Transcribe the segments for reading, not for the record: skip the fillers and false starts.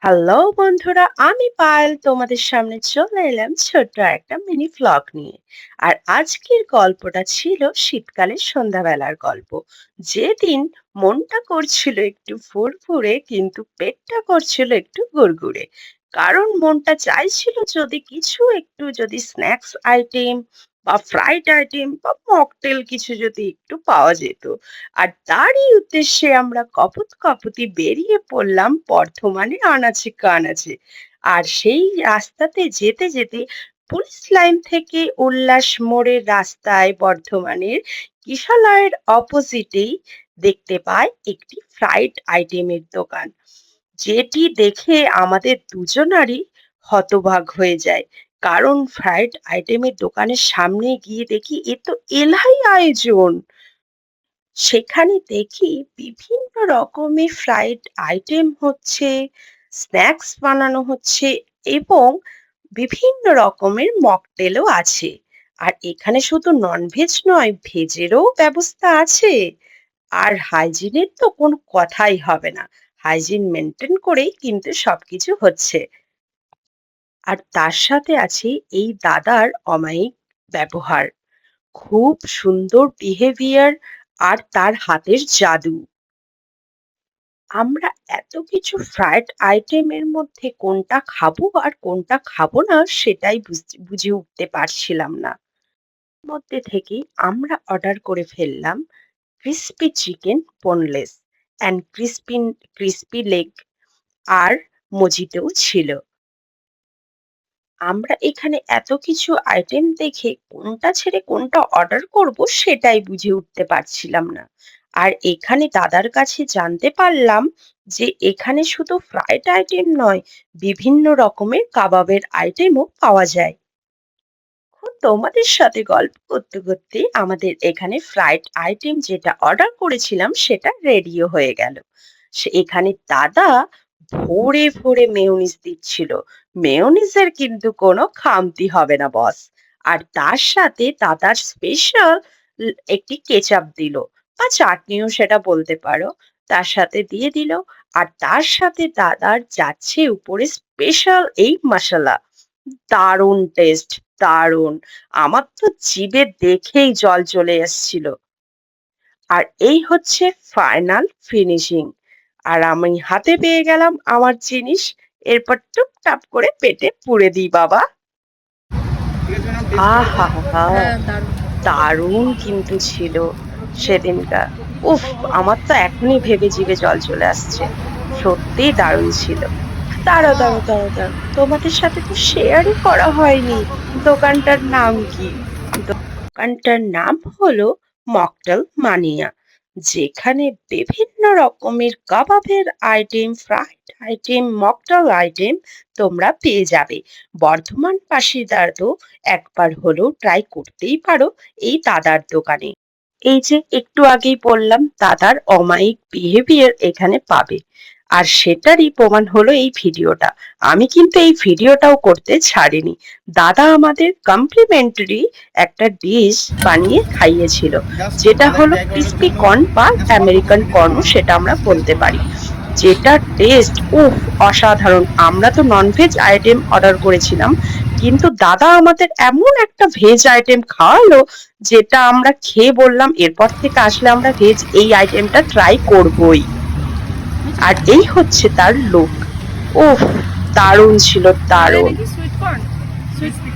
Hello বন্ধুরা, আমি পায়েল তোমাদের সামনে চলে এলাম ছোট্ট একটা মিনি ভ্লগ নিয়ে। আর আজকের গল্পটা ছিল শীতকালের সন্ধ্যাবেলার গল্প। যেদিন মনটা করছিল একটু ফুরফুরে কিন্তু পেটটা করছিল একটু গুড়গুড়ে। কারণ মনটা চাইছিল যদি স্ন্যাক্স আইটেম বা ফ্রাইড আইটেম বা মকটেল কিছু যদি একটু পাওয়া যেত। আর তারই উদ্দেশ্যে আমরা কপোত-কপোতি বেরিয়ে পড়লাম বর্ধমানের আনাচে-কানাচে। আর সেই রাস্তাতে যেতে যেতে পুলিশ লাইন থেকে উল্লাস মোড়ের রাস্তায় বর্ধমানের কিশালয়ের অপোজিটেই দেখতে পাই একটি ফ্রাইড আইটেমের দোকান। যেটি দেখে আমাদের দুজনারই হতবাক হয়ে যায়। কারণ ফ্রাইড আইটেমের দোকানের সামনে গিয়ে দেখি এ তো এলাহি আয়োজন! সেখানে দেখি বিভিন্ন রকমের ফ্রাইড আইটেম হচ্ছে, স্ন্যাক্স বানানো হচ্ছে এবং বিভিন্ন রকমের মকটেলও আছে। আর এখানে শুধু ননভেজ নয়, ভেজেরও ব্যবস্থা আছে। আর হাইজিনের তো কোনো কথাই হবে না। হাইজিন মেনটেন করেই কিন্তু সবকিছু হচ্ছে। আর তার সাথে আছে এই দাদার অমায়িক ব্যবহার। খুব সুন্দর বিহেভিয়ার আর তার হাতের জাদু। আমরা এত কিছু ফ্রাইড আইটেমের মধ্যে কোনটা খাবো আর কোনটা খাবো না সেটাই বুঝে উঠতে পারছিলাম না। মধ্যে থেকেই আমরা অর্ডার করে ফেললাম crispy chicken boneless and crispy leg আর মজিতেও ছিল। আমরা এখানে এত কিছু আইটেম দেখে কোনটা ছেড়ে কোনটা অর্ডার করব সেটাই বুঝে উঠতে পারছিলাম না। আর এখানে দাদার কাছে জানতে পারলাম যে এখানে শুধু ফ্রাইড আইটেম নয়, বিভিন্ন রকমের কাবাবের আইটেমও পাওয়া যায়। এখন তোমাদের সাথে গল্প করতে করতে আমাদের এখানে ফ্রাইড আইটেম যেটা অর্ডার করেছিলাম সেটা রেডিও হয়ে গেল। এখানে দাদা ভোরে ভোরে মেয়োনিজ দিচ্ছিল। মেয়োনিজের কিন্তু কোনো খামতি হবে না বস। আর তার সাথে দাদার স্পেশাল একটি কেচাপ দিল বা চাটনিও সেটা বলতে পারো। তার সাথে দিয়ে দিল। আর তার সাথে দাদার যাচ্ছে উপরে স্পেশাল এই মশলা। দারুণ টেস্ট, দারুণ! আমার তো জিভে দেখেই জল চলে এসছিল। আর এই হচ্ছে ফাইনাল ফিনিশিং। আর আমি হাতে পেয়ে গেলাম আমার জিনিস। এরপর টুপটাপ করে পেটে পুরে দিই বাবা। আহাহা! হ্যাঁ, দারুণ। দারুণ কিন্তু ছিল সেদিনকার। উফ! আমার তো এখনই ভেবে জিভে জল চলে আসছে। সত্যিই দারুণ ছিল। দাঁড়াও। তোমাদের সাথে তো শেয়ারই করা হয়নি। দোকানটার নাম কি? দোকানটার নাম হলো মকটেল মানিয়া। যেখানে বিভিন্ন রকমের কাবাবের item, fried item, mocktail item তোমরা পেয়ে যাবে। বর্ধমানবাসীরা তো একবার হলেও ট্রাই করতেই পারো এই দাদার দোকানে। এই যে একটু আগেই বললাম দাদার অমায়িক বিহেভিয়ার এখানে পাবে। আর সেটারই প্রমাণ হলো এই ভিডিওটা। আমি কিন্তু এই ভিডিওটাও করতে ছাড়িনি। দাদা আমাদের কমপ্লিমেন্টারি একটা ডিশ বানিয়ে খাইয়েছিল। যেটা হলো ক্রিস্পি কর্ন বা আমেরিকান কর্ন সেটা আমরা বলতে পারি। যেটার টেস্ট অসাধারণ! আমরা তো ননভেজ আইটেম অর্ডার করেছিলাম। কিন্তু দাদা আমাদের এমন একটা ভেজ আইটেম খাওয়ালো যেটা আমরা খেয়ে বললাম এরপর থেকে আসলে আমরা ভেজ এই আইটেমটা ট্রাই করবই। আর এই হচ্ছে তার লুক। উফ! দারুণ ছিল, দাদা, এটা দারুণ! কি সুইট কর্ন? ক্রিসপি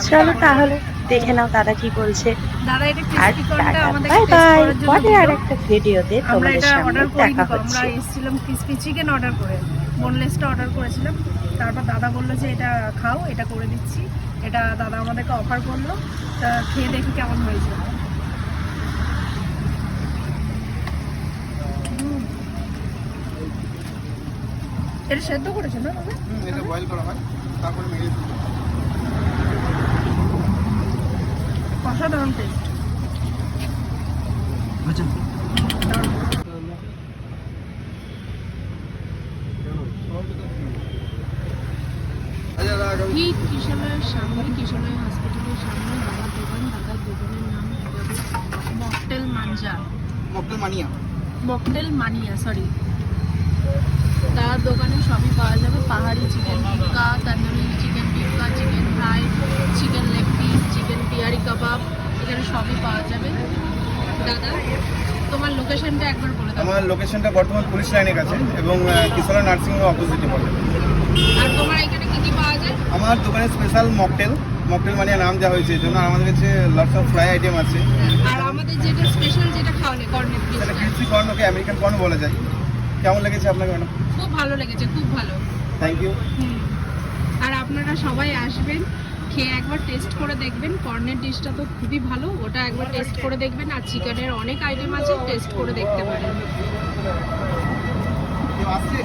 চলো কর্ন। তাহলে দেখে নাও দাদা কি বলছে। দাদা, এটা আর ক্রিসপি কর্নটা টাটা, আমাদেরকে বাই টেস্ট বাই। করার জন্য পরে দিল। আর একটা ভিডিওতে আমরা তোমাদের এটা সামনে অর্ডার করিনি দেখা তো, আমরা হচ্ছে। এসেছিলাম ক্রিসপি চিকেন অর্ডার করে। বোনলেসটা অর্ডার করেছিলাম। তারপর দাদা বললো যে এটা খাও, এটা করে দিচ্ছি। এটা দাদা আমাদেরকে অফার করলো। তা খেয়ে দেখি কেমন হয়েছে। এটা সেদ্ধ করেছে না দাদা? এটা বয়েল করা হয়, তারপরে মেরিনেট করা হয়। অসাধারণ টেস্ট। ঠিক কিশোরের সামনে, কিশোরের হসপিটালের সামনে দাদার দোকান। দাদার দোকানের নাম হবে মকটেল মাঞ্জা, মকটেল মানিয়া। মকটেল মানিয়া, সরি। দাদার দোকানে সবই পাওয়া যাবে। দাদা তোমার লোকেশনটা একবার বলে দাও। আমার লোকেশনটা বর্তমান পুলিশ লাইনের কাছে এবং কিশোরা নার্সিং হোম অপোজিটে পড়ে। আর তোমার এখানে কি কি পাওয়া যায়? আমার দোকানে স্পেশাল মকটেল মানে নাম দেওয়া হয়েছে এই জন্য। আর আমাদের কাছে লটস অফ ফ্রাই আইটেম আছে। আর আমাদের যেটা স্পেশাল যেটা খাওয়ালে কর্নেট সেটা ক্রিসপি কর্ন, ওকে আমেরিকান কর্ন বলা যায়। কেমন লেগেছে আপনাকে ম্যাডাম? খুব ভালো লেগেছে, খুব ভালো। Thank you. আর আপনারা সবাই আসবেন, খেয়ে একবার টেস্ট করে দেখবেন। কর্নের ডিশটা তো খুবই ভালো, ওটা একবার টেস্ট করে দেখবেন। আর চিকেনের অনেক আইটেম আছে, টেস্ট করে দেখতে পারেন। কেউ আসছে?